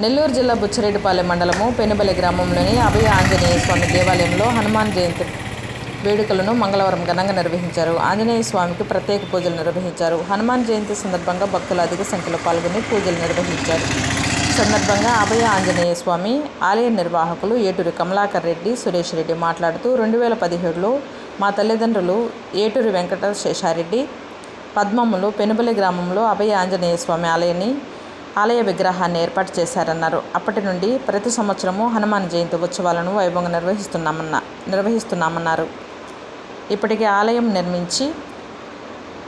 నెల్లూరు జిల్లా బుచ్చిరెడ్డిపాలెం మండలము పెనుబలి గ్రామంలోని అభయ ఆంజనేయ స్వామి దేవాలయంలో హనుమాన్ జయంతి వేడుకలను మంగళవారం ఘనంగా నిర్వహించారు. ఆంజనేయ స్వామికి ప్రత్యేక పూజలు నిర్వహించారు. హనుమాన్ జయంతి సందర్భంగా భక్తులు అధిక సంఖ్యలో పాల్గొని పూజలు నిర్వహించారు. సందర్భంగా అభయ ఆంజనేయ స్వామి ఆలయ నిర్వాహకులు ఏటూరి కమలాకర్ రెడ్డి, సురేష్ రెడ్డి మాట్లాడుతూ 2017లో మా తల్లిదండ్రులు ఏటూరి వెంకట శేషారెడ్డి పద్మములు పెనుబలి గ్రామంలో అభయ ఆంజనేయ స్వామి ఆలయ విగ్రహాన్ని ఏర్పాటు చేశారన్నారు. అప్పటి నుండి ప్రతి సంవత్సరము హనుమాన్ జయంతి ఉత్సవాలను వైభవంగా నిర్వహిస్తున్నామన్నారు. ఇప్పటికే ఆలయం నిర్మించి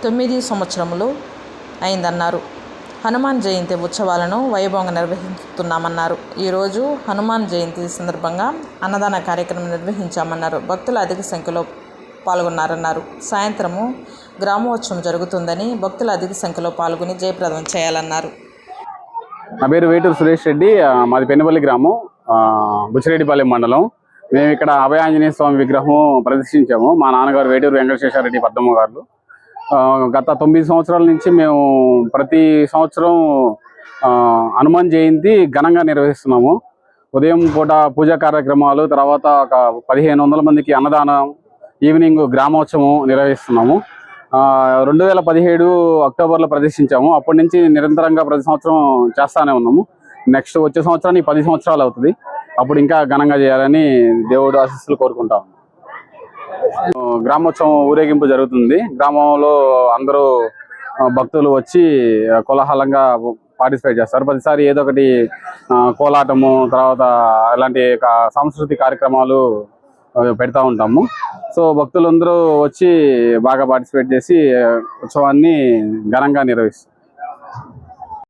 9 సంవత్సరములు అయిందన్నారు. హనుమాన్ జయంతి ఉత్సవాలను వైభవంగా నిర్వహిస్తున్నామన్నారు. ఈరోజు హనుమాన్ జయంతి సందర్భంగా అన్నదాన కార్యక్రమం నిర్వహించామన్నారు. భక్తులు అధిక సంఖ్యలో పాల్గొన్నారన్నారు. సాయంత్రము గ్రామోత్సవం జరుగుతుందని భక్తులు అధిక సంఖ్యలో పాల్గొని జయప్రదం చేయాలన్నారు. నా పేరు వేటూరు సురేష్ రెడ్డి, మాది పెనుబలి గ్రామం, బుచ్చిరెడ్డిపాలెం మండలం. మేము ఇక్కడ అభయ ఆంజనేయ స్వామి విగ్రహం ప్రదర్శించాము. మా నాన్నగారు వేటూరు వెంకటశేషారెడ్డి పద్మమ్మ గారు. గత 9 సంవత్సరాల నుంచి మేము ప్రతి సంవత్సరం హనుమాన్ జయంతి ఘనంగా నిర్వహిస్తున్నాము. ఉదయం పూట పూజా కార్యక్రమాలు, తర్వాత ఒక 1500 మందికి అన్నదానం, ఈవినింగ్ గ్రామోత్సవం నిర్వహిస్తున్నాము. 2017 అక్టోబర్లో ప్రదర్శించాము. అప్పటి నుంచి నిరంతరంగా ప్రతి సంవత్సరం చేస్తూనే ఉన్నాము. నెక్స్ట్ వచ్చే సంవత్సరానికి 10 సంవత్సరాలు అవుతుంది. అప్పుడు ఇంకా ఘనంగా చేయాలని దేవుడు ఆశీస్సులు కోరుకుంటాము. గ్రామోత్సవం ఊరేగింపు జరుగుతుంది. గ్రామంలో అందరూ భక్తులు వచ్చి కోలాహలంగా పార్టిసిపేట్ చేస్తారు. ప్రతిసారి ఏదో ఒకటి కోలాటము, తర్వాత ఇలాంటి సాంస్కృతిక కార్యక్రమాలు పెడతా ఉంటాము. సో భక్తులందరూ వచ్చి బాగా పార్టిసిపేట్ చేసి ఉత్సవాన్ని ఘనంగా నిర్వహిస్తారు.